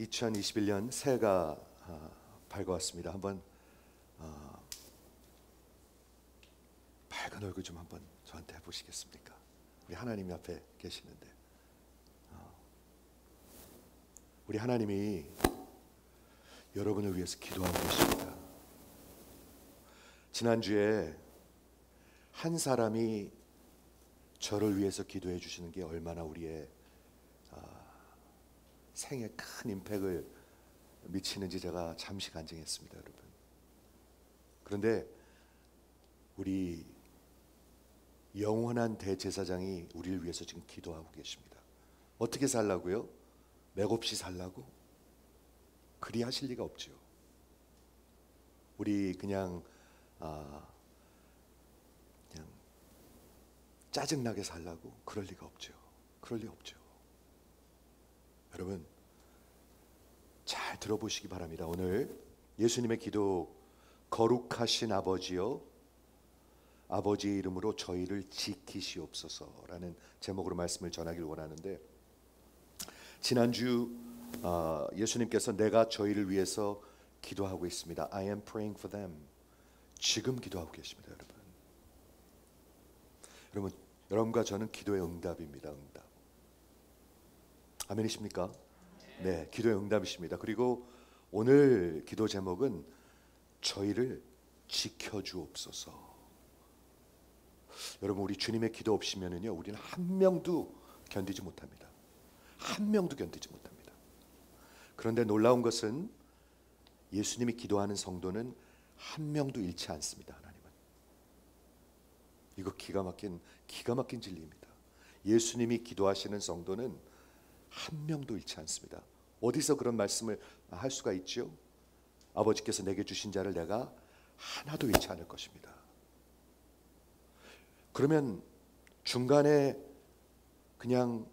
2021년 새해가 밝아왔습니다. 한번 밝은 얼굴 좀 한번 저한테 해보시겠습니까? 우리 하나님 앞에 계시는데 우리 하나님이 여러분을 위해서 기도하고 계십니다. 지난주에 한 사람이 저를 위해서 기도해 주시는 게 얼마나 우리의 생에 큰 임팩을 미치는지 제가 잠시 간증했습니다, 여러분. 그런데 우리 영원한 대제사장이 우리를 위해서 지금 기도하고 계십니다. 어떻게 살라고요? 맥없이 살라고? 그리 하실 리가 없죠. 우리 그냥 짜증나게 살라고? 그럴 리가 없죠. 그럴 리 없죠. 여러분 잘 들어보시기 바랍니다. 오늘 예수님의 기도, 거룩하신 아버지여 아버지의 이름으로 저희를 지키시옵소서라는 제목으로 말씀을 전하길 원하는데, 지난주 예수님께서 내가 저희를 위해서 기도하고 있습니다. I am praying for them. 지금 기도하고 계십니다, 여러분. 여러분과 저는 기도의 응답입니다. 응답. 아멘이십니까? 네, 기도의 응답이십니다. 그리고 오늘 기도 제목은 저희를 지켜주옵소서. 여러분, 우리 주님의 기도 없이면은요, 우리는 한 명도 견디지 못합니다. 한 명도 견디지 못합니다. 그런데 놀라운 것은 예수님이 기도하는 성도는 한 명도 잃지 않습니다. 하나님은. 이거 기가 막힌 진리입니다. 예수님이 기도하시는 성도는 한 명도 잃지 않습니다. 어디서 그런 말씀을 할 수가 있죠? 아버지께서 내게 주신 자를 내가 하나도 잃지 않을 것입니다. 그러면 중간에 그냥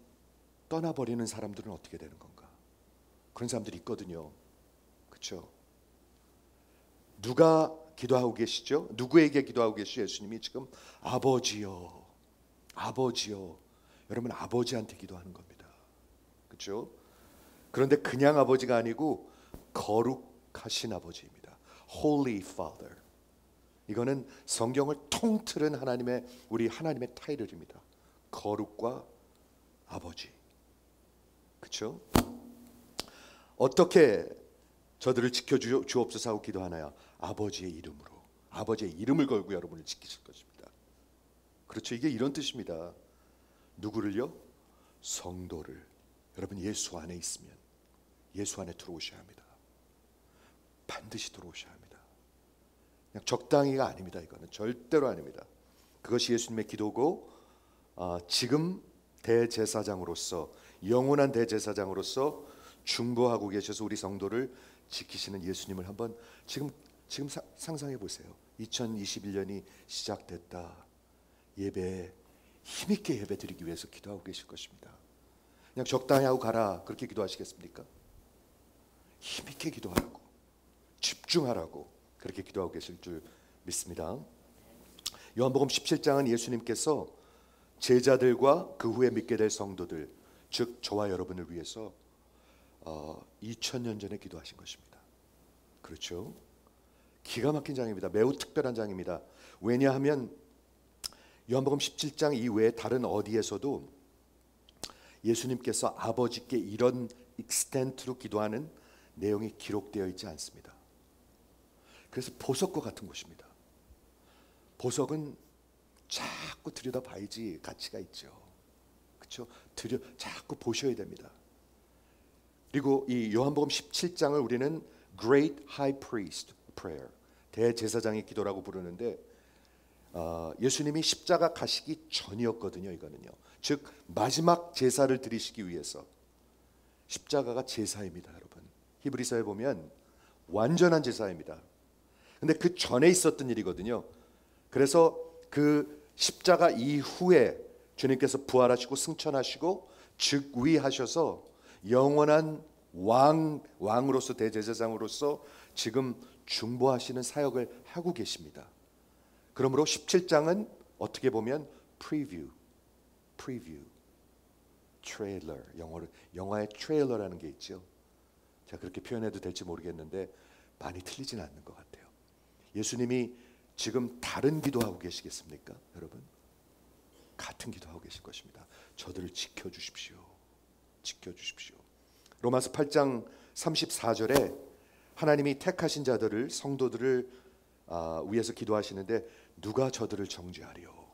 떠나버리는 사람들은 어떻게 되는 건가? 그런 사람들이 있거든요. 그렇죠? 누가 기도하고 계시죠? 누구에게 기도하고 계시죠? 예수님이 지금 아버지요, 아버지요. 여러분, 아버지한테 기도하는 겁니다. 그렇죠? 그런데 그냥 아버지가 아니고 거룩하신 아버지입니다. Holy Father. 이거는 성경을 통틀은 우리 하나님의 타이틀입니다. 거룩과 아버지. 그렇죠? 어떻게 저들을 지켜주옵소서 하고 기도하나요? 아버지의 이름으로. 아버지의 이름을 걸고 여러분을 지키실 것입니다. 그렇죠? 이게 이런 뜻입니다. 누구를요? 성도를. 여러분, 예수 안에 있으면 예수 안에 들어오셔야 합니다. 반드시 들어오셔야 합니다. 그냥 적당히가 아닙니다. 이거는 절대로 아닙니다. 그것이 예수님의 기도고, 지금 대제사장으로서, 영원한 대제사장으로서 중보하고 계셔서 우리 성도를 지키시는 예수님을 한번 지금 상상해 보세요. 2021년이 시작됐다. 예배에 힘있게 예배 드리기 위해서 기도하고 계실 것입니다. 그냥 적당히 하고 가라, 그렇게 기도하시겠습니까? 힘있게 기도하라고, 집중하라고 그렇게 기도하고 계실 줄 믿습니다. 요한복음 17장은 예수님께서 제자들과 그 후에 믿게 될 성도들, 즉 저와 여러분을 위해서 2000년 전에 기도하신 것입니다. 그렇죠? 기가 막힌 장입니다. 매우 특별한 장입니다. 왜냐하면 요한복음 17장 이외에 다른 어디에서도 예수님께서 아버지께 이런 익스텐트로 기도하는 내용이 기록되어 있지 않습니다. 그래서 보석과 같은 곳입니다. 보석은 자꾸 들여다봐야지 가치가 있죠. 그렇죠? 자꾸 보셔야 됩니다. 그리고 이 요한복음 17장을 우리는 Great High Priest Prayer, 대제사장의 기도라고 부르는데, 예수님이 십자가 가시기 전이었거든요. 이거는요, 즉 마지막 제사를 드리시기 위해서. 십자가가 제사입니다, 여러분. 히브리서에 보면 완전한 제사입니다. 근데 그 전에 있었던 일이거든요. 그래서 그 십자가 이후에 주님께서 부활하시고 승천하시고 즉위하셔서 영원한 왕으로서, 대제사장으로서 지금 중보하시는 사역을 하고 계십니다. 그러므로 17장은 어떻게 보면 프리뷰, 트레일러, 영화의 트레일러라는 게 있죠. 제가 그렇게 표현해도 될지 모르겠는데 많이 틀리진 않는 것 같아요. 예수님이 지금 다른 기도하고 계시겠습니까? 여러분, 같은 기도하고 계실 것입니다. 저들을 지켜주십시오. 지켜주십시오. 로마서 8장 34절에 하나님이 택하신 자들을, 성도들을 위해서 기도하시는데 누가 저들을 정죄하리요?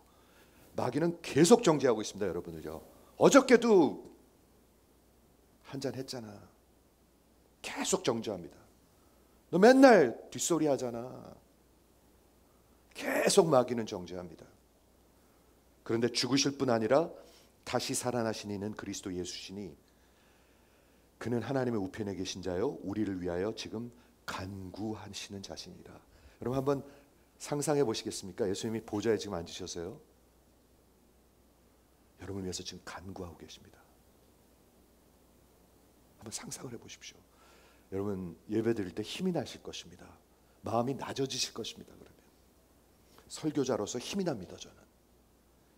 마귀는 계속 정죄하고 있습니다. 여러분을요. 어저께도 한잔 했잖아. 계속 정죄합니다. 너 맨날 뒷소리 하잖아. 계속 마귀는 정죄합니다. 그런데 죽으실 뿐 아니라 다시 살아나신 이는 그리스도 예수시니 그는 하나님의 우편에 계신 자요 우리를 위하여 지금 간구하시는 자신이라. 여러분 한번 상상해 보시겠습니까? 예수님이 보좌에 지금 앉으셔서요, 여러분을 위해서 지금 간구하고 계십니다. 한번 상상을 해 보십시오. 여러분 예배 드릴 때 힘이 나실 것입니다. 마음이 낮아지실 것입니다. 그러면 설교자로서 힘이 납니다. 저는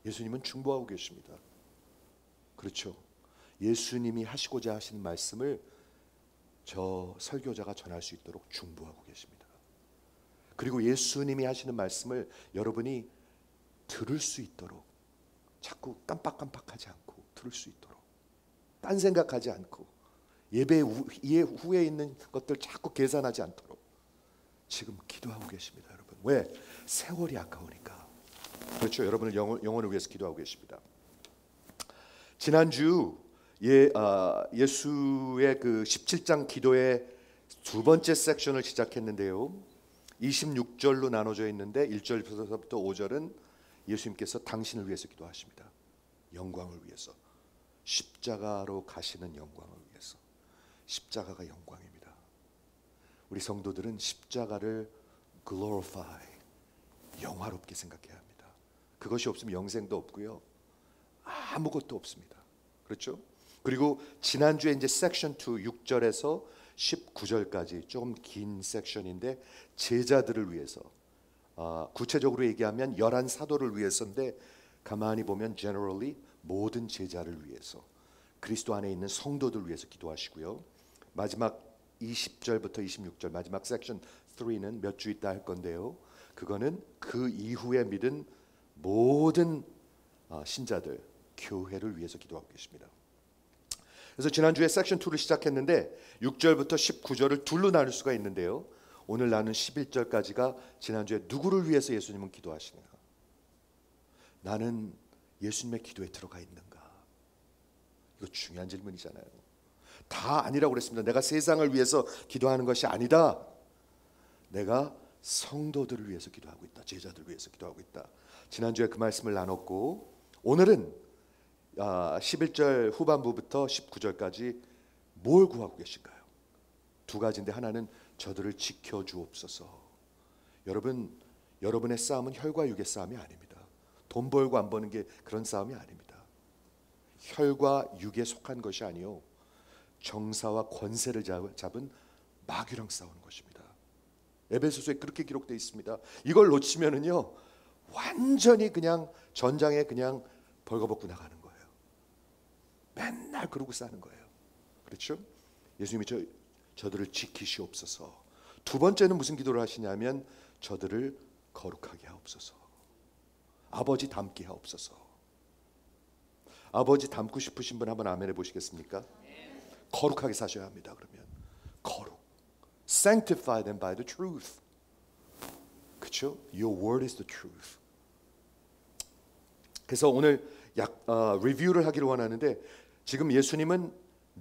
예수님은 중보하고 계십니다. 그렇죠? 예수님이 하시고자 하시는 말씀을 저 설교자가 전할 수 있도록 중보하고 계십니다. 그리고 예수님이 하시는 말씀을 여러분이 들을 수 있도록 자꾸 깜빡깜빡하지 않고 들을 수 있도록, 딴 생각하지 않고 예배 후에 있는 것들 자꾸 계산하지 않도록 지금 기도하고 계십니다. 여러분 왜? 세월이 아까우니까. 그렇죠? 여러분을 영혼을 위해서 기도하고 계십니다. 지난주 예수의 그 17장 기도의 두 번째 섹션을 시작했는데요, 26절로 나눠져 있는데 1절부터 5절은 예수님께서 당신을 위해서 기도하십니다. 영광을 위해서, 십자가로 가시는 영광을 위해서. 십자가가 영광입니다. 우리 성도들은 십자가를 glorify, 영화롭게 생각해야 합니다. 그것이 없으면 영생도 없고요, 아무것도 없습니다. 그렇죠? 그리고 지난주에 이제 섹션 2 6절에서 19절까지 조금 긴 섹션인데 제자들을 위해서, 구체적으로 얘기하면 11 사도를 위해서인데 가만히 보면 generally 모든 제자를 위해서, 그리스도 안에 있는 성도들 위해서 기도하시고요. 마지막 20절부터 26절 마지막 섹션 3는 몇 주 있다 할 건데요, 그거는 그 이후에 믿은 모든 신자들, 교회를 위해서 기도하고 계십니다. 그래서 지난주에 섹션 2를 시작했는데 6절부터 19절을 둘로 나눌 수가 있는데요, 오늘 나눈 11절까지가 지난주에 누구를 위해서 예수님은 기도하시는가? 나는 예수님의 기도에 들어가 있는가? 이거 중요한 질문이잖아요. 다 아니라고 그랬습니다. 내가 세상을 위해서 기도하는 것이 아니다. 내가 성도들을 위해서 기도하고 있다. 제자들을 위해서 기도하고 있다. 지난주에 그 말씀을 나눴고, 오늘은 11절 후반부부터 19절까지 뭘 구하고 계신가요? 두 가지인데 하나는 저들을 지켜주옵소서. 여러분의 싸움은 혈과 육의 싸움이 아닙니다. 돈 벌고 안 버는 게 그런 싸움이 아닙니다. 혈과 육에 속한 것이 아니요, 정사와 권세를 잡은 마귀랑 싸우는 것입니다. 에베소서에 그렇게 기록되어 있습니다. 이걸 놓치면은요 완전히 그냥 전장에 그냥 벌거벗고 나가는 거예요. 맨날 그러고 사는 거예요. 그렇죠? 예수님이 저들을 지키시옵소서. 두 번째는 무슨 기도를 하시냐면 저들을 거룩하게 하옵소서. 아버지 닮게 하옵소서. 아버지 닮고 싶으신 분 한번 아멘 해보시겠습니까? 거룩하게 사셔야 합니다. 그러면 거룩, sanctify them by the truth. 그렇죠? Your word is the truth. 그래서 오늘 리뷰를 하기를 원하는데, 지금 예수님은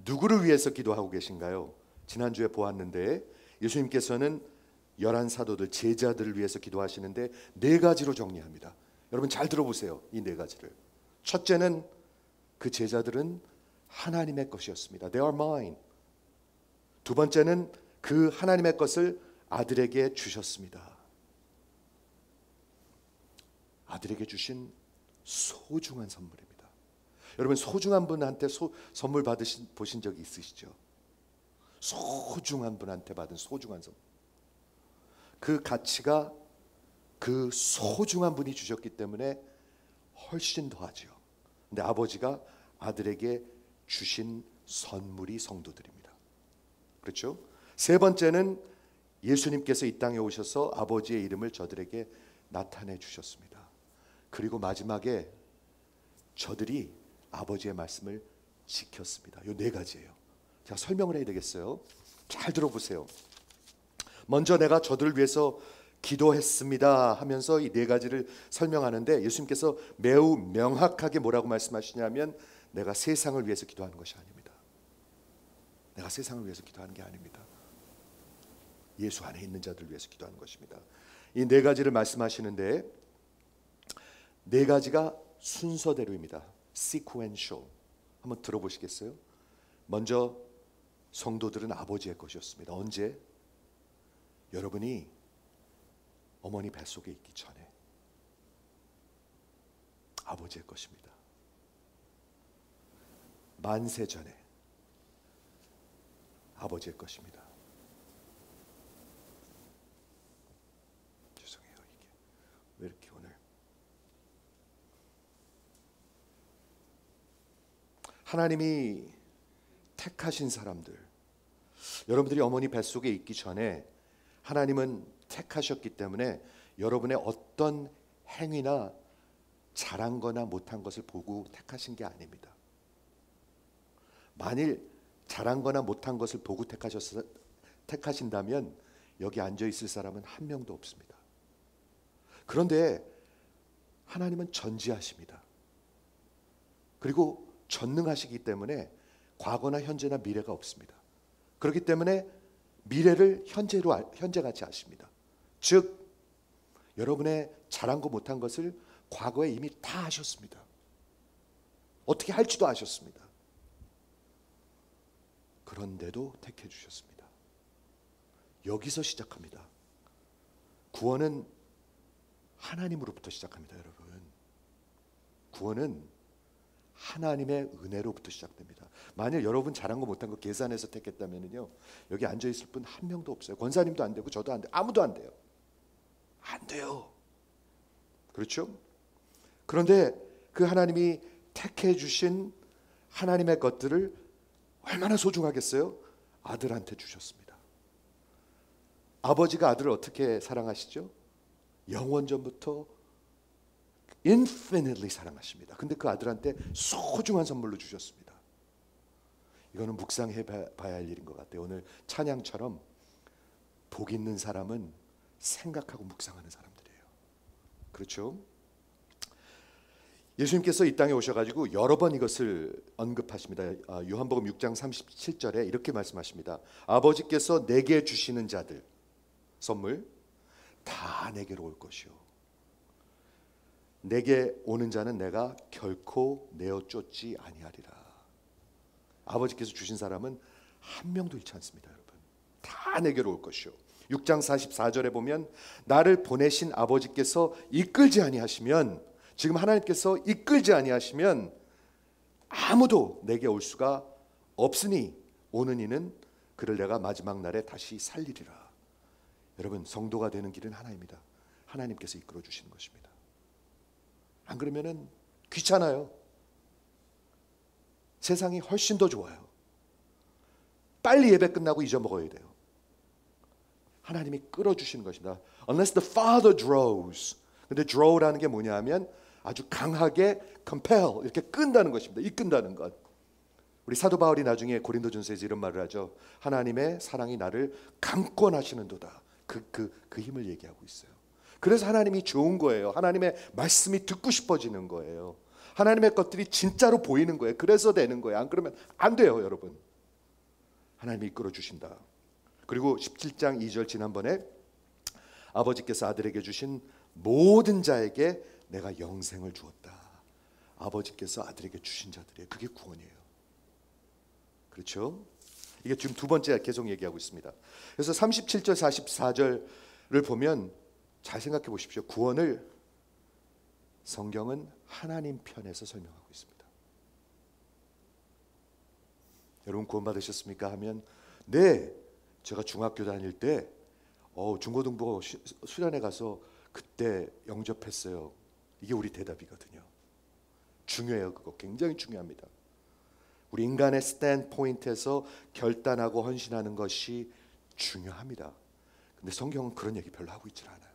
누구를 위해서 기도하고 계신가요? 지난주에 보았는데 예수님께서는 11 사도들, 제자들을 위해서 기도하시는데 네 가지로 정리합니다. 여러분 잘 들어보세요. 이 네 가지를. 첫째는 그 제자들은 하나님의 것이었습니다. They are mine. 두 번째는 그 하나님의 것을 아들에게 주셨습니다. 아들에게 주신 소중한 선물입니다. 여러분 소중한 분한테 선물 보신 적이 있으시죠? 소중한 분한테 받은 소중한 선물. 그 가치가 그 소중한 분이 주셨기 때문에 훨씬 더하죠. 근데 아버지가 아들에게 주신 선물이 성도들입니다. 그렇죠? 세 번째는 예수님께서 이 땅에 오셔서 아버지의 이름을 저들에게 나타내 주셨습니다. 그리고 마지막에 저들이 아버지의 말씀을 지켰습니다. 이 네 가지예요. 제가 설명을 해야 되겠어요. 잘 들어보세요. 먼저 내가 저들을 위해서 기도했습니다 하면서 이 네 가지를 설명하는데 예수님께서 매우 명확하게 뭐라고 말씀하시냐면 내가 세상을 위해서 기도하는 것이 아닙니다. 내가 세상을 위해서 기도하는 게 아닙니다. 예수 안에 있는 자들을 위해서 기도하는 것입니다. 이 네 가지를 말씀하시는데 네 가지가 순서대로입니다. sequential. 한번 들어보시겠어요? 먼저 성도들은 아버지의 것이었습니다. 언제? 여러분이 어머니 뱃속에 있기 전에 아버지의 것입니다. 만세 전에 아버지의 것입니다. 죄송해요. 이게 왜 이렇게 오늘 하나님이 택하신 사람들, 여러분들이 어머니 뱃속에 있기 전에 하나님은 택하셨기 때문에 여러분의 어떤 행위나 잘한 거나 못한 것을 보고 택하신 게 아닙니다. 만일 잘한 거나 못한 것을 보고 택하신다면 여기 앉아 있을 사람은 한 명도 없습니다. 그런데 하나님은 전지하십니다. 그리고 전능하시기 때문에 과거나 현재나 미래가 없습니다. 그렇기 때문에 미래를 현재같이 아십니다. 즉 여러분의 잘한 거 못한 것을 과거에 이미 다 아셨습니다. 어떻게 할지도 아셨습니다. 그런데도 택해 주셨습니다. 여기서 시작합니다. 구원은 하나님으로부터 시작합니다, 여러분. 구원은 하나님의 은혜로부터 시작됩니다. 만약 여러분 잘한 거 못한 거 계산해서 택했다면요, 여기 앉아 있을 분 한 명도 없어요. 권사님도 안 되고 저도 안 돼요. 아무도 안 돼요. 안 돼요. 그렇죠? 그런데 그 하나님이 택해 주신 하나님의 것들을 얼마나 소중하겠어요? 아들한테 주셨습니다. 아버지가 아들을 어떻게 사랑하시죠? 영원전부터 infinitely 사랑하십니다. 근데 그 아들한테 소중한 선물로 주셨습니다. 이거는 묵상해 봐야 할 일인 것 같아요. 오늘 찬양처럼 복 있는 사람은 생각하고 묵상하는 사람들이에요. 그렇죠? 예수님께서 이 땅에 오셔가지고 여러 번 이것을 언급하십니다. 요한복음 6장 37절에 이렇게 말씀하십니다. 아버지께서 내게 주시는 자들 선물 다 내게로 올 것이요 내게 오는 자는 내가 결코 내어 쫓지 아니하리라. 아버지께서 주신 사람은 한 명도 잃지 않습니다, 여러분. 다 내게로 올 것이요 6장 44절에 보면 나를 보내신 아버지께서 이끌지 아니하시면, 지금 하나님께서 이끌지 아니하시면 아무도 내게 올 수가 없으니 오는 이는 그를 내가 마지막 날에 다시 살리리라. 여러분, 성도가 되는 길은 하나입니다. 하나님께서 이끌어 주시는 것입니다. 안 그러면은 귀찮아요. 세상이 훨씬 더 좋아요. 빨리 예배 끝나고 잊어먹어야 돼요. 하나님이 끌어주시는 것입니다. Unless the Father draws. 근데 draw라는 게 뭐냐 하면 아주 강하게 compel, 이렇게 끈다는 것입니다. 이끈다는 것. 우리 사도 바울이 나중에 고린도전서에서 이런 말을 하죠. 하나님의 사랑이 나를 강권하시는도다. 그 힘을 얘기하고 있어요. 그래서 하나님이 좋은 거예요. 하나님의 말씀이 듣고 싶어지는 거예요. 하나님의 것들이 진짜로 보이는 거예요. 그래서 되는 거예요. 안 그러면 안 돼요, 여러분. 하나님이 이끌어 주신다. 그리고 17장 2절 지난번에 아버지께서 아들에게 주신 모든 자에게 내가 영생을 주었다. 아버지께서 아들에게 주신 자들이에요. 그게 구원이에요. 그렇죠? 이게 지금 두 번째 계속 얘기하고 있습니다. 그래서 37절 44절을 보면 잘 생각해 보십시오. 구원을 성경은 하나님 편에서 설명하고 있습니다. 여러분 구원 받으셨습니까? 하면 네, 제가 중학교 다닐 때 중고등부 수련회 가서 그때 영접했어요. 이게 우리 대답이거든요. 중요해요. 그거 굉장히 중요합니다. 우리 인간의 스탠드 포인트에서 결단하고 헌신하는 것이 중요합니다. 근데 성경은 그런 얘기 별로 하고 있질 않아요.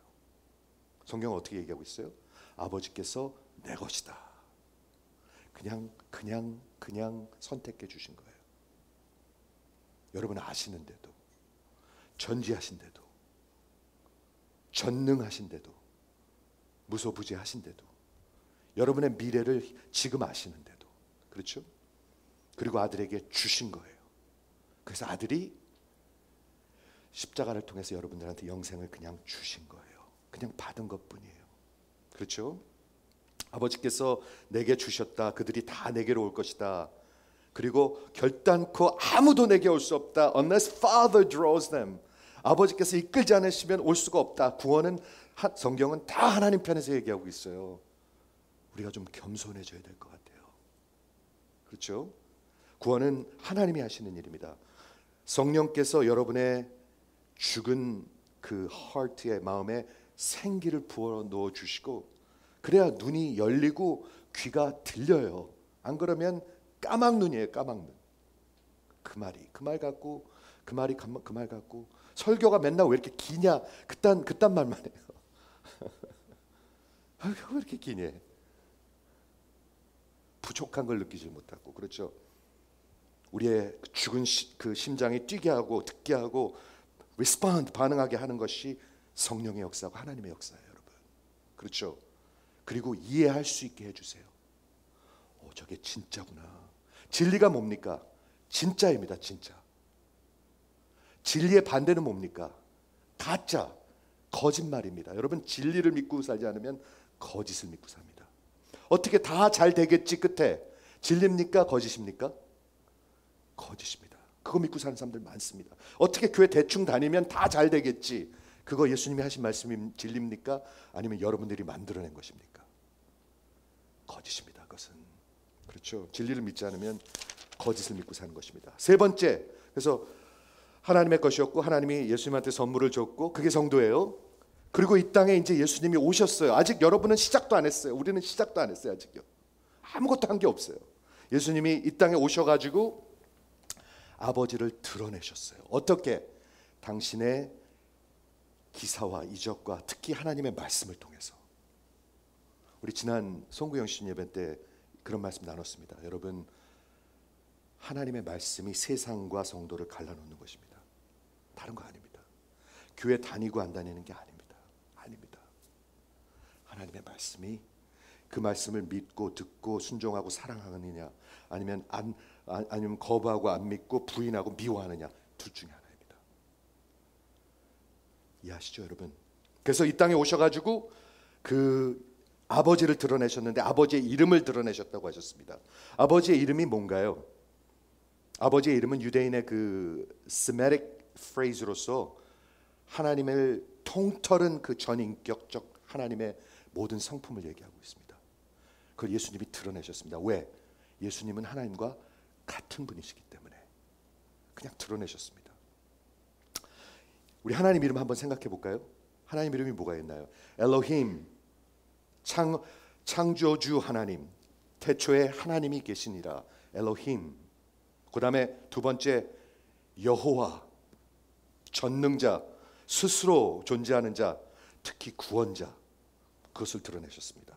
성경은 어떻게 얘기하고 있어요? 아버지께서 내 것이다. 그냥 선택해 주신 거예요. 여러분 아시는데도, 전지하신데도, 전능하신데도, 무소부지하신데도, 여러분의 미래를 지금 아시는데도, 그렇죠? 그리고 아들에게 주신 거예요. 그래서 아들이 십자가를 통해서 여러분들한테 영생을 그냥 주신 거예요. 그냥 받은 것뿐이에요. 그렇죠? 아버지께서 내게 주셨다. 그들이 다 내게로 올 것이다. 그리고 결단코 아무도 내게 올 수 없다. Unless Father draws them. 아버지께서 이끌지 않으시면 올 수가 없다. 구원은 성경은 다 하나님 편에서 얘기하고 있어요. 우리가 좀 겸손해져야 될 것 같아요. 그렇죠? 구원은 하나님이 하시는 일입니다. 성령께서 여러분의 죽은 그 heart의 마음에 생기를 부어 넣어 주시고, 그래야 눈이 열리고 귀가 들려요. 안 그러면 까막눈이에요. 까막눈. 그 말 같고 그 말이 그 말 같고, 설교가 맨날 왜 이렇게 기냐 그딴 말만 해요. 왜 이렇게 기냐. 부족한 걸 느끼지 못하고, 그렇죠? 우리의 죽은 그 심장이 뛰게 하고 듣게 하고 respond 반응하게 하는 것이 성령의 역사고 하나님의 역사예요, 여러분. 그렇죠? 그리고 이해할 수 있게 해주세요. 저게 진짜구나. 진리가 뭡니까? 진짜입니다. 진짜. 진리의 반대는 뭡니까? 가짜, 거짓말입니다. 여러분, 진리를 믿고 살지 않으면 거짓을 믿고 삽니다. 어떻게 다 잘 되겠지 끝에 진리입니까? 거짓입니까? 거짓입니다. 그거 믿고 사는 사람들 많습니다. 어떻게 교회 대충 다니면 다 잘 되겠지. 그거 예수님이 하신 말씀이 진리입니까? 아니면 여러분들이 만들어낸 것입니까? 거짓입니다. 그것은. 그렇죠. 진리를 믿지 않으면 거짓을 믿고 사는 것입니다. 세 번째, 그래서 하나님의 것이었고 하나님이 예수님한테 선물을 줬고 그게 성도예요. 그리고 이 땅에 이제 예수님이 오셨어요. 아직 여러분은 시작도 안 했어요. 우리는 시작도 안 했어요. 아직요. 아무것도 한 게 없어요. 예수님이 이 땅에 오셔가지고 아버지를 드러내셨어요. 어떻게? 당신의 기사와 이적과 특히 하나님의 말씀을 통해서. 우리 지난 송구영 신 예배 때 그런 말씀 나눴습니다. 여러분, 하나님의 말씀이 세상과 성도를 갈라놓는 것입니다. 다른 거 아닙니다. 교회 다니고 안 다니는 게 아닙니다. 아닙니다. 하나님의 말씀이 그 말씀을 믿고 듣고 순종하고 사랑하느냐, 아니면 아니면 거부하고 안 믿고 부인하고 미워하느냐, 둘 중에 하나입니다. 이해하시죠, 여러분? 그래서 이 땅에 오셔가지고 그 아버지를 드러내셨는데 아버지의 이름을 드러내셨다고 하셨습니다. 아버지의 이름이 뭔가요? 아버지의 이름은 유대인의 그 세메틱 프레이즈로서 하나님을 통틀은 그 전인격적 하나님의 모든 성품을 얘기하고 있습니다. 그걸 예수님이 드러내셨습니다. 왜? 예수님은 하나님과 같은 분이시기 때문에 그냥 드러내셨습니다. 우리 하나님 이름 한번 생각해 볼까요? 하나님 이름이 뭐가 있나요? 엘로힘, 창조주 하나님, 태초에 하나님이 계시니라. 엘로힘. 그 다음에 두 번째 여호와, 전능자, 스스로 존재하는 자, 특히 구원자, 그것을 드러내셨습니다.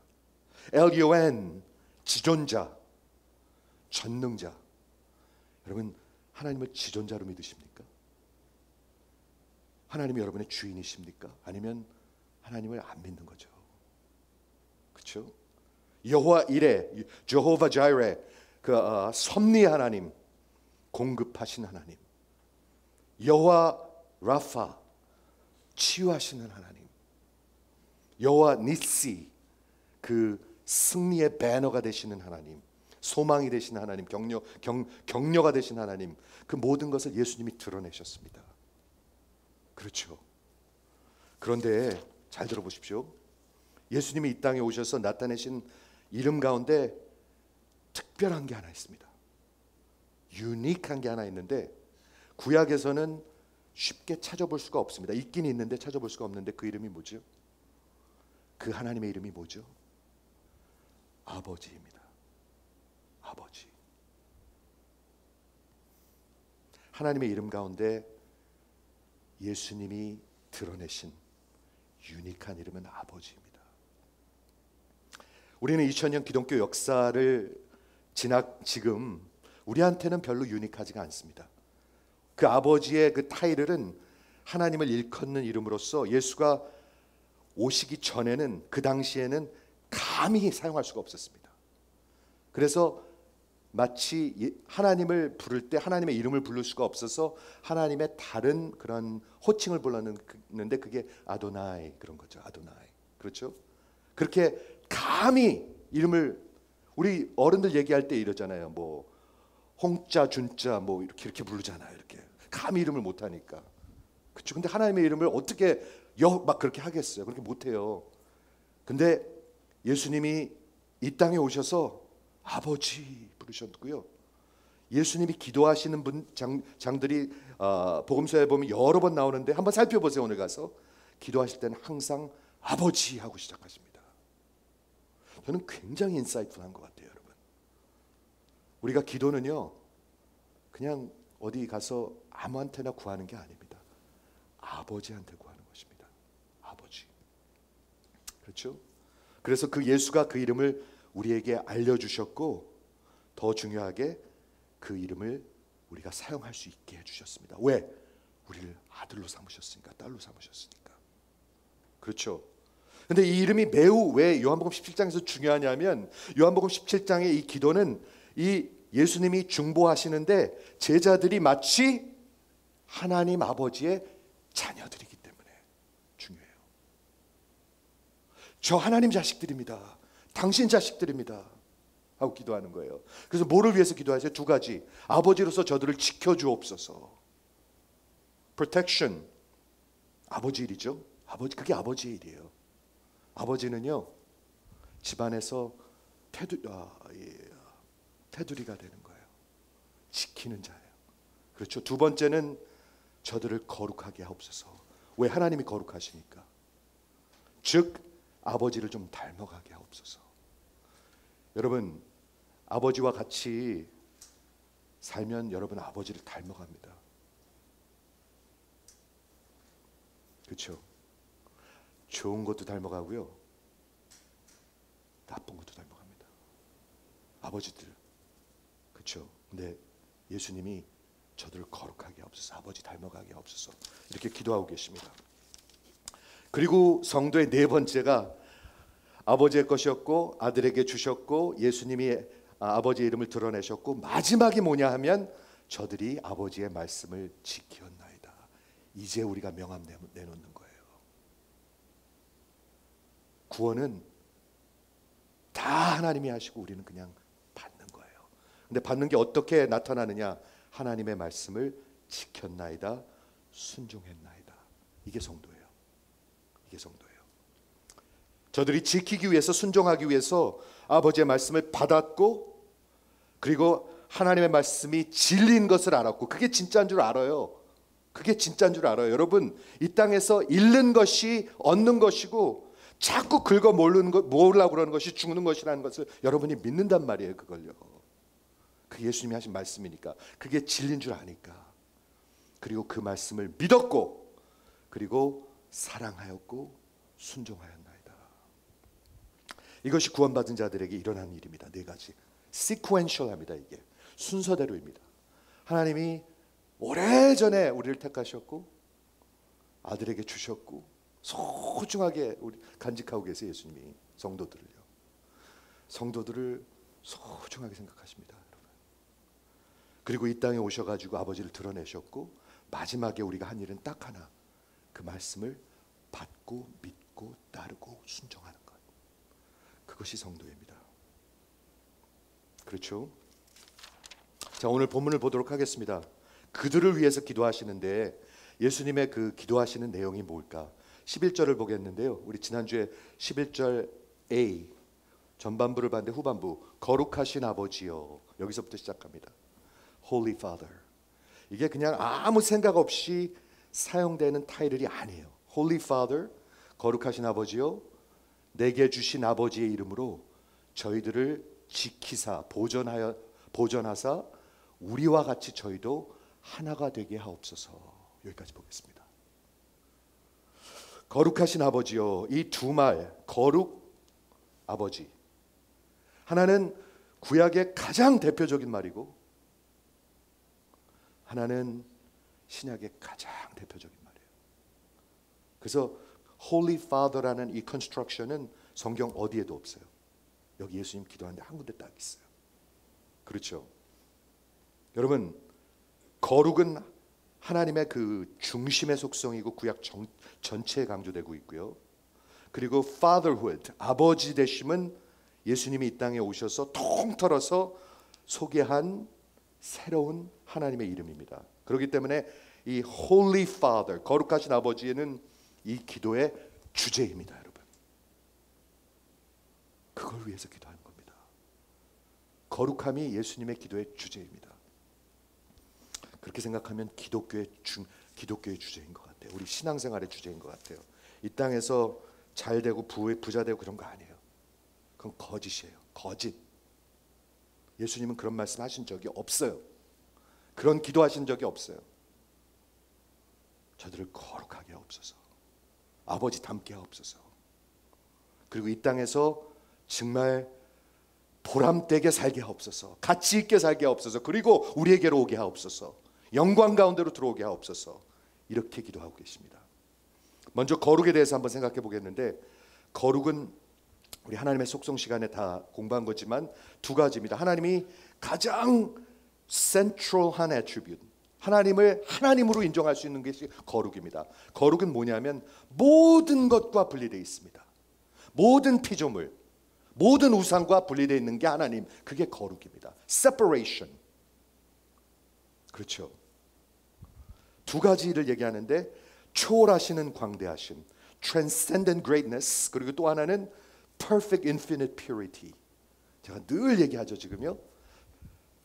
엘요엔, 지존자, 전능자. 여러분, 하나님을 지존자로 믿으십니까? 하나님이 여러분의 주인이십니까? 아니면 하나님을 안 믿는 거죠. 그렇죠? 여호와 이레, 제호바 자이레, 그 섭리 하나님, 공급하신 하나님. 여호와 라파, 치유하시는 하나님. 여호와 니시, 그 승리의 배너가 되시는 하나님, 소망이 되시는 하나님, 격려가 되신 하나님. 그 모든 것을 예수님이 드러내셨습니다. 그렇죠. 그런데 잘 들어보십시오. 예수님이 이 땅에 오셔서 나타내신 이름 가운데 특별한 게 하나 있습니다. 유니크한 게 하나 있는데 구약에서는 쉽게 찾아볼 수가 없습니다. 있긴 있는데 찾아볼 수가 없는데 그 이름이 뭐죠? 그 하나님의 이름이 뭐죠? 아버지입니다. 아버지. 하나님의 이름 가운데 예수님이 드러내신 유니크한 이름은 아버지입니다. 우리는 2000년 기독교 역사를 지금 우리한테는 별로 유니크하지가 않습니다. 그 아버지의 그 타이틀은 하나님을 일컫는 이름으로서 예수가 오시기 전에는, 그 당시에는 감히 사용할 수가 없었습니다. 그래서 마치 하나님을 부를 때 하나님의 이름을 부를 수가 없어서 하나님의 다른 그런 호칭을 불렀는데 그게 아도나이, 그런 거죠. 아도나이. 그렇죠? 그렇게 감히 이름을, 우리 어른들 얘기할 때 이러잖아요. 뭐 홍자 준자 뭐 이렇게 부르잖아요. 이렇게 감히 이름을 못 하니까. 그렇죠? 근데 하나님의 이름을 어떻게 막 그렇게 하겠어요? 그렇게 못 해요. 근데 예수님이 이 땅에 오셔서 아버지 부르셨고요. 예수님이 기도하시는 장들이 복음서에 보면 여러 번 나오는데 한번 살펴보세요. 오늘 가서 기도하실 때는 항상 아버지 하고 시작하십니다. 저는 굉장히 인사이트풀한 것 같아요, 여러분. 우리가 기도는요, 그냥 어디 가서 아무한테나 구하는 게 아닙니다. 아버지한테 구하는 것입니다. 아버지. 그렇죠? 그래서 그 예수가 그 이름을 우리에게 알려주셨고, 더 중요하게 그 이름을 우리가 사용할 수 있게 해주셨습니다. 왜? 우리를 아들로 삼으셨으니까, 딸로 삼으셨으니까. 그렇죠? 근데 이 이름이 매우 왜 요한복음 17장에서 중요하냐면, 요한복음 17장의 이 기도는 이 예수님이 중보하시는데 제자들이 마치 하나님 아버지의 자녀들이기 때문에 중요해요. 저 하나님 자식들입니다. 당신 자식들입니다. 하고 기도하는 거예요. 그래서 뭐를 위해서 기도하세요? 두 가지. 아버지로서 저들을 지켜주옵소서. Protection. 아버지 일이죠. 그게 아버지의 일이에요. 아버지는요, 집안에서 테두리가 되는 거예요. 지키는 자예요. 그렇죠. 두 번째는 저들을 거룩하게 하옵소서. 왜? 하나님이 거룩하시니까. 즉 아버지를 좀 닮아가게 하옵소서. 여러분, 아버지와 같이 살면 여러분 아버지를 닮아갑니다. 그렇죠? 좋은 것도 닮아가고요, 나쁜 것도 닮아갑니다. 아버지들. 그렇죠? 근데 예수님이 저들을 거룩하게 하옵소서, 아버지 닮아가게 하옵소서, 이렇게 기도하고 계십니다. 그리고 성도의 네 번째가 아버지의 것이었고 아들에게 주셨고 예수님이 아버지의 이름을 드러내셨고, 마지막이 뭐냐 하면 저들이 아버지의 말씀을 지켰나이다. 이제 우리가 명함 내놓는 거예요. 구원은 다 하나님이 하시고 우리는 그냥 받는 거예요. 근데 받는 게 어떻게 나타나느냐? 하나님의 말씀을 지켰나이다, 순종했나이다. 이게 성도예요. 이게 성도예요. 저들이 지키기 위해서, 순종하기 위해서 아버지의 말씀을 받았고, 그리고 하나님의 말씀이 진리인 것을 알았고, 그게 진짜인 줄 알아요. 그게 진짜인 줄 알아요. 여러분, 이 땅에서 잃는 것이 얻는 것이고, 자꾸 긁어 모으려고 그러는 것이 죽는 것이라는 것을 여러분이 믿는단 말이에요. 그걸요. 그 예수님이 하신 말씀이니까, 그게 진리인 줄 아니까. 그리고 그 말씀을 믿었고, 그리고 사랑하였고 순종하였나이다. 이것이 구원받은 자들에게 일어난 일입니다. 네 가지. 시퀀셜합니다. 이게 순서대로입니다. 하나님이 오래전에 우리를 택하셨고 아들에게 주셨고 소중하게 우리 간직하고 계세요. 예수님이 성도들을요. 성도들을 소중하게 생각하십니다. 여러분. 그리고 이 땅에 오셔가지고 아버지를 드러내셨고, 마지막에 우리가 한 일은 딱 하나, 그 말씀을 받고 믿고 따르고 순종하는 것. 그것이 성도입니다. 그렇죠? 자, 오늘 본문을 보도록 하겠습니다. 그들을 위해서 기도하시는데 예수님의 그 기도하시는 내용이 뭘까? 11절을 보겠는데요. 우리 지난주에 11절 A 전반부를 봤는데 후반부, 거룩하신 아버지요. 여기서부터 시작합니다. Holy Father. 이게 그냥 아무 생각 없이 사용되는 타이틀이 아니에요. Holy Father, 거룩하신 아버지요, 내게 주신 아버지의 이름으로 저희들을 지키사 보존하사 우리와 같이 저희도 하나가 되게 하옵소서. 여기까지 보겠습니다. 거룩하신 아버지요. 이 두 말, 거룩, 아버지. 하나는 구약의 가장 대표적인 말이고 하나는 신약의 가장 대표적인 말이에요. 그래서 Holy Father라는 이 컨스트럭션은 성경 어디에도 없어요. 여기 예수님 기도하는데 한 군데 딱 있어요. 그렇죠? 여러분, 거룩은 하나님의 그 중심의 속성이고 구약 전체에 강조되고 있고요. 그리고 Fatherhood, 아버지 되심은 예수님이 이 땅에 오셔서 통틀어서 소개한 새로운 하나님의 이름입니다. 그렇기 때문에 이 Holy Father, 거룩하신 아버지는 이 기도의 주제입니다, 여러분. 그걸 위해서 기도하는 겁니다. 거룩함이 예수님의 기도의 주제입니다. 그렇게 생각하면 기독교의 주제인 것 같아요. 우리 신앙생활의 주제인 것 같아요. 이 땅에서 잘 되고 부자 되고 그런 거 아니에요. 그건 거짓이에요. 거짓. 예수님은 그런 말씀하신 적이 없어요. 그런 기도하신 적이 없어요. 저들을 거룩하게 하옵소서. 아버지 닮게 하옵소서. 그리고 이 땅에서 정말 보람되게 살게 하옵소서. 가치 있게 살게 하옵소서. 그리고 우리에게로 오게 하옵소서. 영광 가운데로 들어오게 하옵소서. 이렇게 기도하고 계십니다. 먼저 거룩에 대해서 한번 생각해 보겠는데, 거룩은 우리 하나님의 속성 시간에 다 공부한 거지만 두 가지입니다. 하나님이 가장 센트럴한 애트리뷰트, 하나님을 하나님으로 인정할 수 있는 것이 거룩입니다. 거룩은 뭐냐면 모든 것과 분리되어 있습니다. 모든 피조물, 모든 우상과 분리되어 있는 게 하나님, 그게 거룩입니다. separation. 그렇죠. 두 가지를 얘기하는데, 초월하시는 광대하심, transcendent greatness, 그리고 또 하나는 perfect infinite purity. 제가 늘 얘기하죠, 지금요.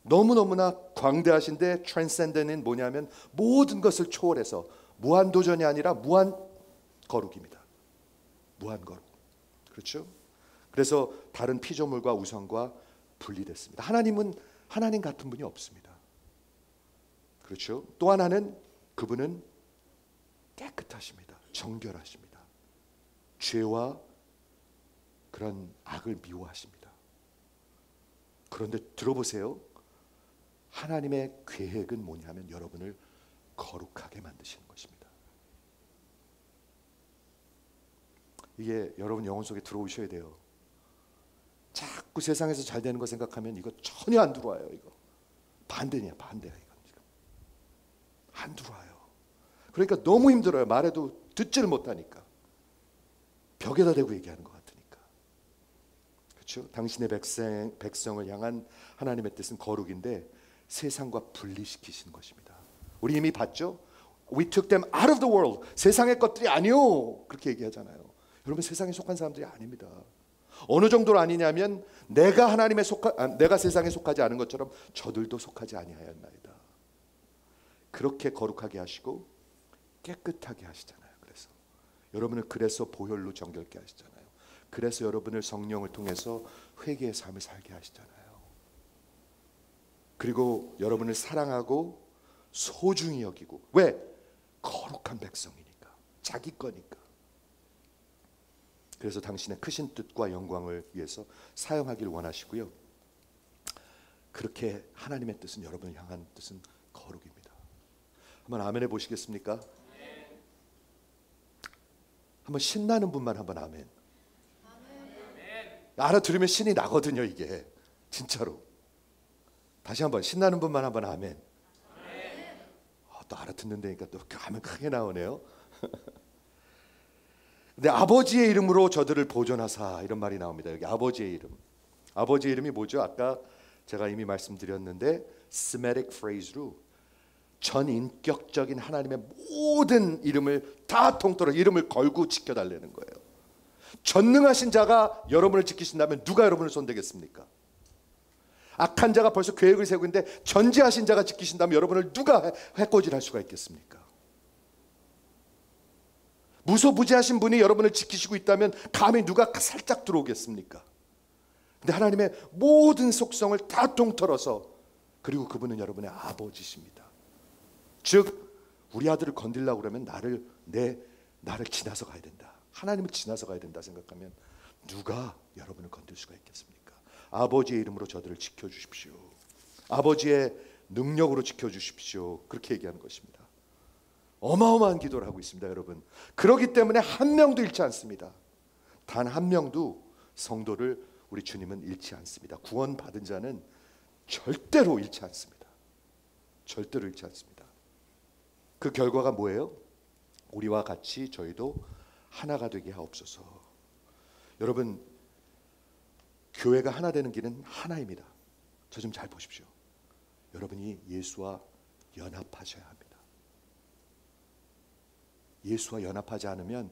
너무너무나 광대하신데 transcendent은 뭐냐면 모든 것을 초월해서 무한도전이 아니라 무한 거룩입니다. 무한 거룩. 그렇죠? 그래서 다른 피조물과 우상과 분리됐습니다. 하나님은 하나님 같은 분이 없습니다. 그렇죠? 또 하나는 그분은 깨끗하십니다. 정결하십니다. 죄와 그런 악을 미워하십니다. 그런데 들어보세요. 하나님의 계획은 뭐냐면 여러분을 거룩하게 만드시는 것입니다. 이게 여러분 영혼 속에 들어오셔야 돼요. 자꾸 세상에서 잘 되는 거 생각하면 이거 전혀 안 들어와요. 이거 반대야, 반대야. 이건 지금 안 들어와요. 그러니까 너무 힘들어요. 말해도 듣지를 못하니까. 벽에다 대고 얘기하는 것 같으니까. 그렇죠? 당신의 백성을 향한 하나님의 뜻은 거룩인데 세상과 분리시키시는 것입니다. 우리 이미 봤죠? We took them out of the world. 세상의 것들이 아니요. 그렇게 얘기하잖아요. 여러분, 세상에 속한 사람들이 아닙니다. 어느 정도로 아니냐면 내가 내가 세상에 속하지 않은 것처럼 저들도 속하지 아니하였나이다. 그렇게 거룩하게 하시고 깨끗하게 하시잖아요. 그래서 여러분을 그래서 보혈로 정결케 하시잖아요. 그래서 여러분을 성령을 통해서 회개의 삶을 살게 하시잖아요. 그리고 여러분을 사랑하고 소중히 여기고, 왜? 거룩한 백성이니까, 자기 거니까. 그래서 당신의 크신 뜻과 영광을 위해서 사용하길 원하시고요. 그렇게 하나님의 뜻은, 여러분을 향한 뜻은 거룩입니다. 한번 아멘 해보시겠습니까? 한번 신나는 분만 한번 아멘. 알아들으면 신이 나거든요, 이게 진짜로. 다시 한번 신나는 분만 한번 아멘. 또 알아듣는다니까 또 아멘 크게 나오네요. 근데 아버지의 이름으로 저들을 보존하사, 이런 말이 나옵니다. 여기 아버지의 이름. 아버지의 이름이 뭐죠? 아까 제가 이미 말씀드렸는데 Semitic phrase로 전인격적인 하나님의 모든 이름을 다 통틀어 이름을 걸고 지켜달라는 거예요. 전능하신 자가 여러분을 지키신다면 누가 여러분을 손대겠습니까? 악한 자가 벌써 계획을 세우고 있는데 전지하신 자가 지키신다면 여러분을 누가 해코지할 수가 있겠습니까? 무소부지하신 분이 여러분을 지키시고 있다면 감히 누가 살짝 들어오겠습니까? 근데 하나님의 모든 속성을 다 통틀어서, 그리고 그분은 여러분의 아버지십니다. 즉 우리 아들을 건들려고 그러면 나를 지나서 가야 된다. 하나님을 지나서 가야 된다 생각하면 누가 여러분을 건들 수가 있겠습니까? 아버지의 이름으로 저들을 지켜주십시오. 아버지의 능력으로 지켜주십시오. 그렇게 얘기하는 것입니다. 어마어마한 기도를 하고 있습니다, 여러분. 그렇기 때문에 한 명도 잃지 않습니다. 단 한 명도 성도를 우리 주님은 잃지 않습니다. 구원받은 자는 절대로 잃지 않습니다. 절대로 잃지 않습니다. 그 결과가 뭐예요? 우리와 같이 저희도 하나가 되게 하옵소서. 여러분, 교회가 하나 되는 길은 하나입니다. 저 좀 잘 보십시오. 여러분이 예수와 연합하셔야 합니다. 예수와 연합하지 않으면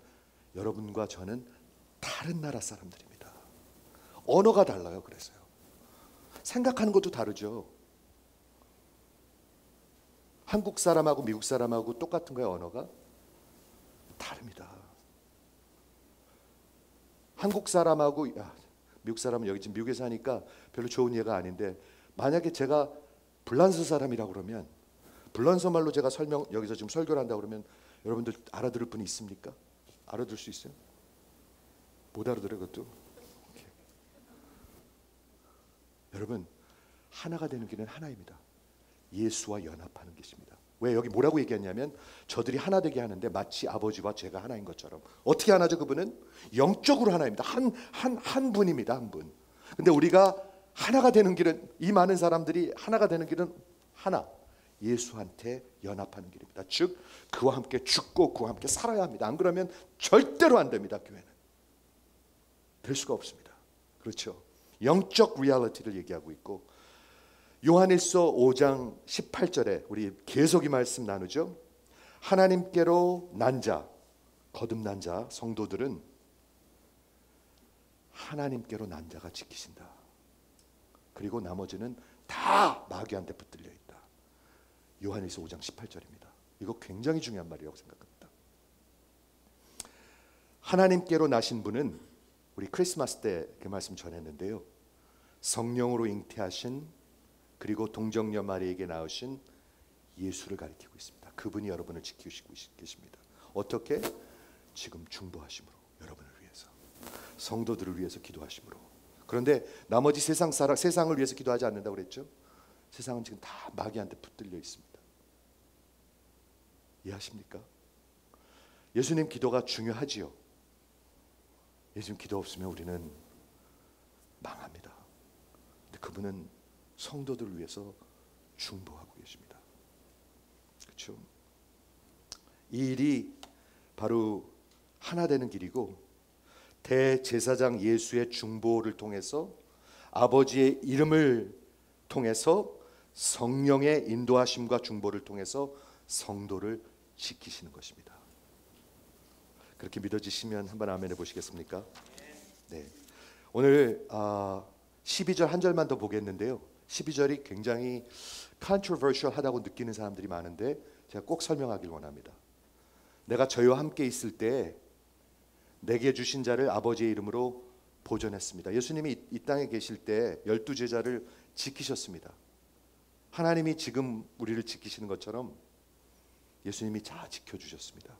여러분과 저는 다른 나라 사람들입니다. 언어가 달라요. 그래서요. 생각하는 것도 다르죠. 한국 사람하고 미국 사람하고 똑같은 거예요. 언어가 다릅니다. 한국 사람하고 미국 사람은 여기 지금 미국에 사니까 별로 좋은 예가 아닌데, 만약에 제가 불란서 사람이라고 그러면 불란서 말로 제가 여기서 지금 설교를 한다고 그러면 여러분들 알아들을 분이 있습니까? 알아들을 수 있어요? 못 알아들어요, 그것도? 오케이. 여러분, 하나가 되는 길은 하나입니다. 예수와 연합하는 것입니다. 왜 여기 뭐라고 얘기했냐면 저들이 하나 되게 하는데 마치 아버지와 제가 하나인 것처럼. 어떻게 하나죠? 그분은 영적으로 하나입니다. 한 분입니다. 한 분. 근데 우리가 하나가 되는 길은, 이 많은 사람들이 하나가 되는 길은 하나, 예수한테 연합하는 길입니다. 즉 그와 함께 죽고 그와 함께 살아야 합니다. 안 그러면 절대로 안 됩니다. 교회는 될 수가 없습니다. 그렇죠? 영적 리얼리티를 얘기하고 있고, 요한일서 5장 18절에 우리 계속 이 말씀 나누죠. 하나님께로 난 자, 거듭난 자, 성도들은 하나님께로 난 자가 지키신다. 그리고 나머지는 다 마귀한테 붙들려 있다. 요한일서 5장 18절입니다. 이거 굉장히 중요한 말이라고 생각합니다. 하나님께로 나신 분은 우리 크리스마스 때 그 말씀 전했는데요. 성령으로 잉태하신, 그리고 동정녀 마리에게 낳으신 예수를 가리키고 있습니다. 그분이 여러분을 지키시고 계십니다. 어떻게? 지금 중보하심으로, 여러분을 위해서, 성도들을 위해서 기도하심으로. 그런데 나머지 세상을 위해서 기도하지 않는다고 그랬죠? 세상은 지금 다 마귀한테 붙들려 있습니다. 이해하십니까? 예수님 기도가 중요하지요. 예수님 기도 없으면 우리는 망합니다. 근데 그분은 성도들을 위해서 중보하고 계십니다. 그렇죠? 이 일이 바로 하나 되는 길이고, 대제사장 예수의 중보를 통해서, 아버지의 이름을 통해서, 성령의 인도하심과 중보를 통해서 성도를 지키시는 것입니다. 그렇게 믿어지시면 한번 아멘 해보시겠습니까? 네. 오늘 12절 한 절만 더 보겠는데요. 12절이 굉장히 controversial하다고 느끼는 사람들이 많은데 제가 꼭 설명하길 원합니다. 내가 저희와 함께 있을 때 내게 주신 자를 아버지의 이름으로 보존했습니다. 예수님이 이 땅에 계실 때 12제자를 지키셨습니다. 하나님이 지금 우리를 지키시는 것처럼 예수님이 잘 지켜주셨습니다.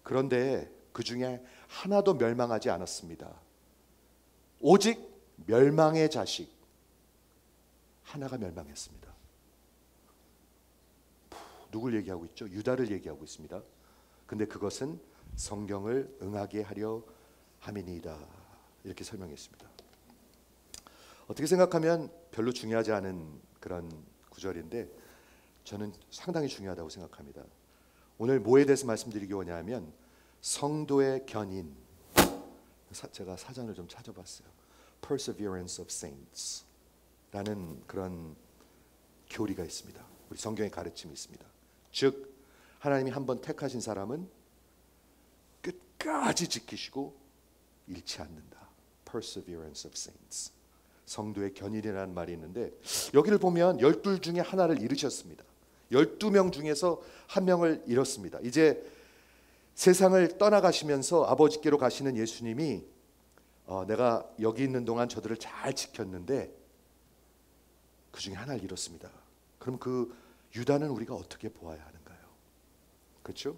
그런데 그 중에 하나도 멸망하지 않았습니다. 오직 멸망의 자식 하나가 멸망했습니다. 누굴 얘기하고 있죠? 유다를 얘기하고 있습니다. 근데 그것은 성경을 응하게 하려 함이니이다. 이렇게 설명했습니다. 어떻게 생각하면 별로 중요하지 않은 그런 구절인데 저는 상당히 중요하다고 생각합니다. 오늘 뭐에 대해서 말씀드리기 원하냐면 성도의 견인. 제가 사전을 좀 찾아봤어요. Perseverance of Saints 라는 그런 교리가 있습니다. 우리 성경의 가르침이 있습니다. 즉 하나님이 한번 택하신 사람은 끝까지 지키시고 잃지 않는다. Perseverance of Saints. 성도의 견인이라는 말이 있는데 여기를 보면 12 중에 하나를 잃으셨습니다. 12명 중에서 한 명을 잃었습니다. 이제 세상을 떠나가시면서 아버지께로 가시는 예수님이 내가 여기 있는 동안 저들을 잘 지켰는데 그 중에 하나를 잃었습니다. 그럼 그 유다는 우리가 어떻게 보아야 하는가요? 그렇죠?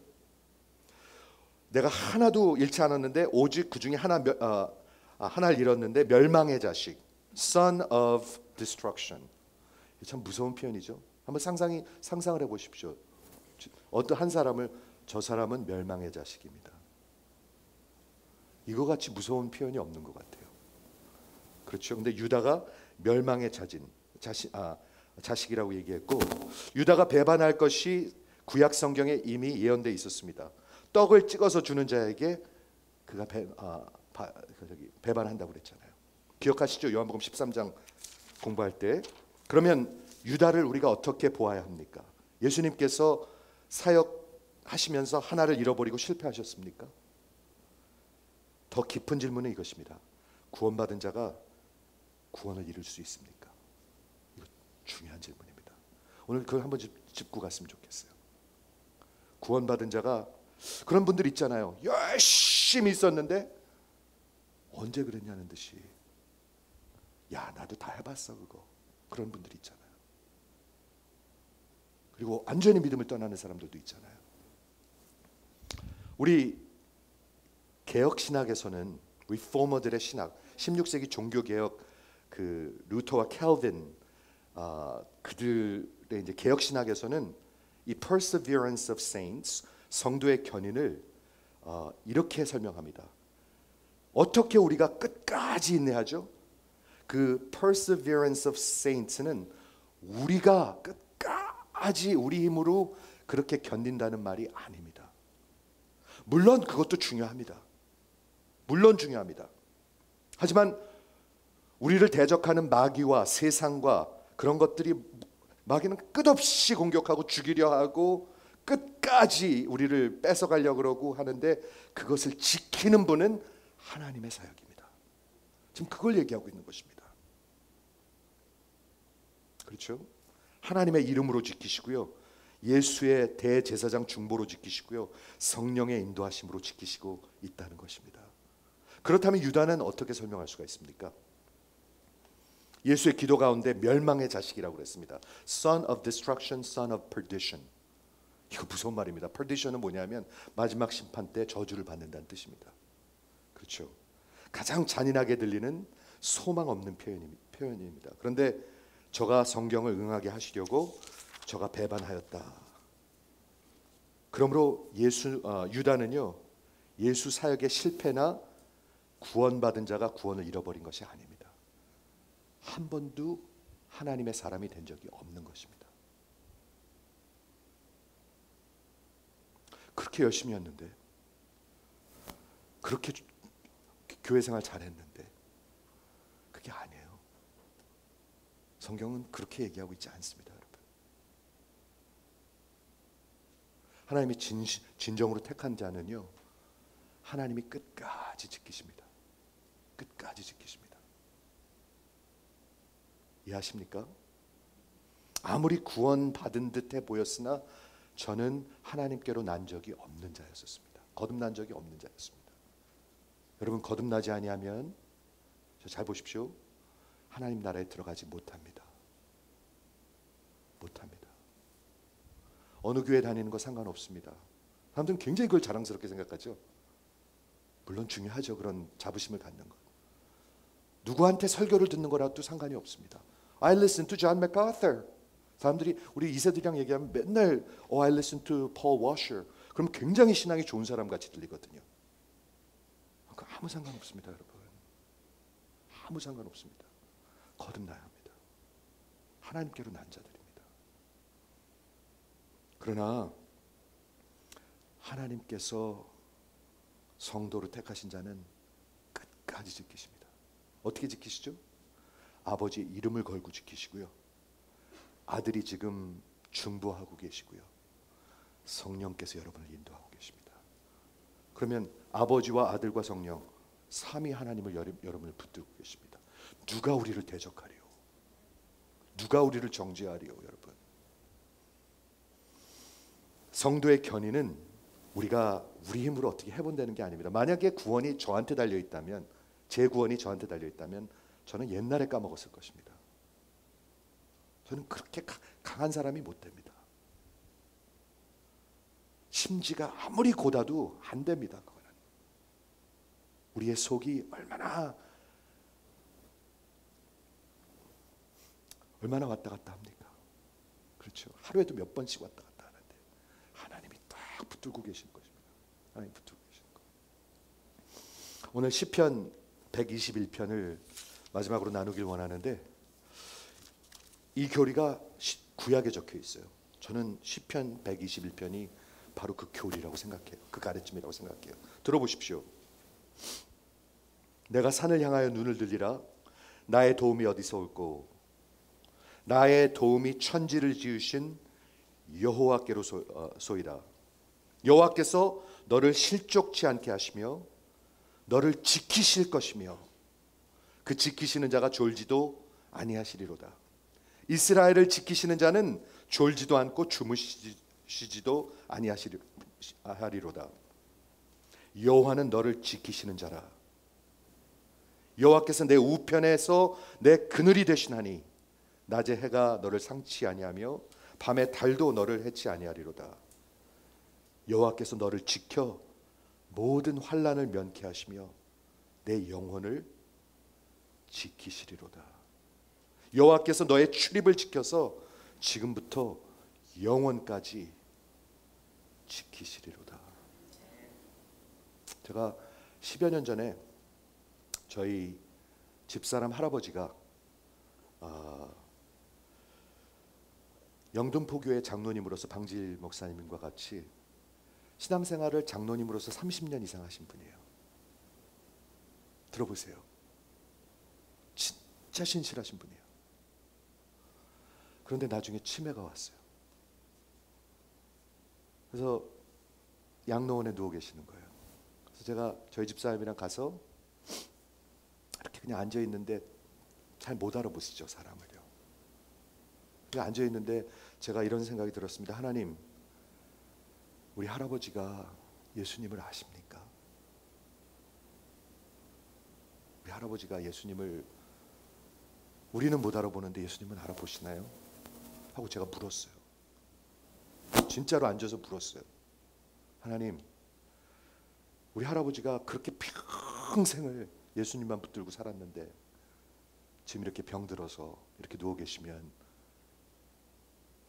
내가 하나도 잃지 않았는데 오직 그 중에 하나를 잃었는데 멸망의 자식, son of destruction. 참 무서운 표현이죠. 한번 상상을 해보십시오. 어떤 한 사람을 저 사람은 멸망의 자식입니다. 이거 같이 무서운 표현이 없는 것 같아요. 그렇죠. 근데 유다가 멸망의 자식이라고 얘기했고, 유다가 배반할 것이 구약 성경에 이미 예언돼 있었습니다. 떡을 찍어서 주는 자에게 그가 배반한다고 그랬잖아요. 기억하시죠? 요한복음 13장 공부할 때. 그러면 유다를 우리가 어떻게 보아야 합니까? 예수님께서 사역하시면서 하나를 잃어버리고 실패하셨습니까? 더 깊은 질문은 이것입니다. 구원받은 자가 구원을 이룰 수 있습니까? 이거 중요한 질문입니다. 오늘 그걸 한번 짚고 갔으면 좋겠어요. 구원받은 자가, 그런 분들 있잖아요. 열심히 있었는데 언제 그랬냐는 듯이, 야 나도 다 해봤어 그거. 그런 분들 있잖아요. 그리고 완전히 믿음을 떠나는 사람들도 있잖아요. 우리 개혁 신학에서는 리포머들의 신학, 16세기 종교개혁 그 루터와 캘빈 그들의 이제 개혁 신학에서는 이 perseverance of saints, 성도의 견인을 이렇게 설명합니다. 어떻게 우리가 끝까지 인내하죠? 그 perseverance of saints는 우리가 끝까지 우리 힘으로 그렇게 견딘다는 말이 아닙니다. 물론 그것도 중요합니다. 물론 중요합니다. 하지만 우리를 대적하는 마귀와 세상과 그런 것들이, 마귀는 끝없이 공격하고 죽이려 하고 끝까지 우리를 뺏어가려고 그러고 하는데, 그것을 지키는 분은 하나님의 사역입니다. 지금 그걸 얘기하고 있는 것입니다. 그렇죠? 하나님의 이름으로 지키시고요, 예수의 대제사장 중보로 지키시고요, 성령의 인도하심으로 지키시고 있다는 것입니다. 그렇다면 유다는 어떻게 설명할 수가 있습니까? 예수의 기도 가운데 멸망의 자식이라고 그랬습니다. Son of destruction, son of perdition. 이거 무서운 말입니다. perdition은 뭐냐면 마지막 심판 때 저주를 받는다는 뜻입니다. 그렇죠? 가장 잔인하게 들리는 소망 없는 표현입니다. 그런데 저가 성경을 응하게 하시려고 저가 배반하였다. 그러므로 유다는요, 예수 사역의 실패나 구원받은 자가 구원을 잃어버린 것이 아닙니다. 한 번도 하나님의 사람이 된 적이 없는 것입니다. 그렇게 열심히 했는데, 그렇게 교회 생활 잘했는데, 그게 아니에요. 성경은 그렇게 얘기하고 있지 않습니다, 여러분. 하나님이 진정으로 택한 자는요, 하나님이 끝까지 지키십니다. 끝까지 지키십니다. 이해하십니까? 아무리 구원받은 듯해 보였으나 저는 하나님께로 난 적이 없는 자였었습니다. 거듭난 적이 없는 자였습니다. 여러분, 거듭나지 아니하면, 잘 보십시오, 하나님 나라에 들어가지 못합니다. 못합니다. 어느 교회 다니는 거 상관없습니다. 사람들은 굉장히 그걸 자랑스럽게 생각하죠. 물론 중요하죠. 그런 자부심을 갖는 것. 누구한테 설교를 듣는 거라도 상관이 없습니다. I listen to John MacArthur. 사람들이, 우리 2세들이랑 얘기하면 맨날 I listen to Paul Washer. 그럼 굉장히 신앙이 좋은 사람 같이 들리거든요. 아무 상관없습니다, 여러분. 아무 상관없습니다. 거듭나야 합니다. 하나님께로 난 자들입니다. 그러나 하나님께서 성도를 택하신 자는 끝까지 지키십니다. 어떻게 지키시죠? 아버지의 이름을 걸고 지키시고요, 아들이 지금 중보하고 계시고요, 성령께서 여러분을 인도하고 계십니다. 그러면 아버지와 아들과 성령 삼위 하나님을 여러분을 붙들고 계십니다. 누가 우리를 대적하리요? 누가 우리를 정죄하리요? 여러분, 성도의 견인은 우리가 우리 힘으로 어떻게 해본다는 게 아닙니다. 만약에 구원이 저한테 달려 있다면, 제 구원이 저한테 달려 있다면 저는 옛날에 까먹었을 것입니다. 저는 그렇게 강한 사람이 못 됩니다. 심지가 아무리 고다도 안 됩니다. 그거는. 우리의 속이 얼마나 왔다 갔다 합니까? 그렇죠. 하루에도 몇 번씩 왔다 갔다 하는데 하나님이 딱 붙들고 계신 것입니다. 하나님 붙들고 계신 것. 오늘 시편 121편을 마지막으로 나누길 원하는데 이 교리가 구약에 적혀 있어요. 저는 시편 121편이 바로 그 교리라고 생각해요. 그 가르침이라고 생각해요. 들어보십시오. 내가 산을 향하여 눈을 들리라. 나의 도움이 어디서 올꼬? 나의 도움이 천지를 지으신 여호와께로소이다. 여호와께서 너를 실족치 않게 하시며 너를 지키실 것이며 그 지키시는 자가 졸지도 아니하시리로다. 이스라엘을 지키시는 자는 졸지도 않고 주무시지도 아니하리로다. 여호와는 너를 지키시는 자라. 여호와께서 내 우편에서 내 그늘이 되시나니 낮에 해가 너를 상치 아니하며 밤에 달도 너를 해치 아니하리로다. 여호와께서 너를 지켜 모든 환난을 면케 하시며 내 영혼을 지키시리로다. 여호와께서 너의 출입을 지켜서 지금부터 영원까지 지키시리로다. 제가 10여 년 전에 저희 집사람 할아버지가 영등포교회 장로님으로서 방질 목사님과 같이 신앙생활을 장로님으로서 30년 이상 하신 분이에요. 들어보세요. 진짜 신실하신 분이에요. 그런데 나중에 치매가 왔어요. 그래서 양로원에 누워 계시는 거예요. 그래서 제가 저희 집사람이랑 가서 이렇게 그냥 앉아 있는데 잘 못 알아보시죠, 사람을요. 그냥 앉아 있는데 제가 이런 생각이 들었습니다. 하나님, 우리 할아버지가 예수님을 아십니까? 우리 할아버지가 예수님을 우리는 못 알아보는데 예수님은 알아보시나요? 하고 제가 물었어요. 진짜로 앉아서 물었어요. 하나님, 우리 할아버지가 그렇게 평생을 예수님만 붙들고 살았는데 지금 이렇게 병들어서 이렇게 누워 계시면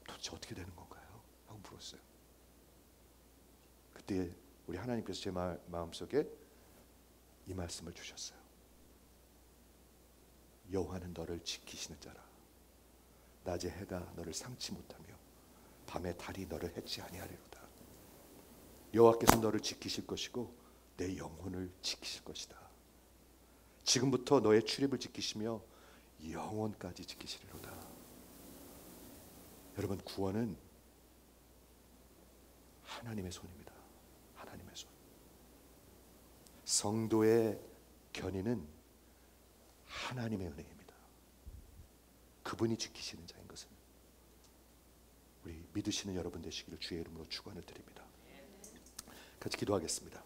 도대체 어떻게 되는 건가요? 하고 물었어요. 그때 우리 하나님께서 제 마음속에 이 말씀을 주셨어요. 여호와는 너를 지키시는 자라. 낮에 해가 너를 상치 못하며 밤에 달이 너를 해치 아니하리로다. 여호와께서 너를 지키실 것이고 내 영혼을 지키실 것이다. 지금부터 너의 출입을 지키시며 영원까지 지키시리로다. 여러분, 구원은 하나님의 손입니다. 하나님의 손. 성도의 견인은 하나님의 은혜입니다. 그분이 지키시는 자인 것을 우리 믿으시는 여러분 되시기를 주의 이름으로 축원을 드립니다. 같이 기도하겠습니다.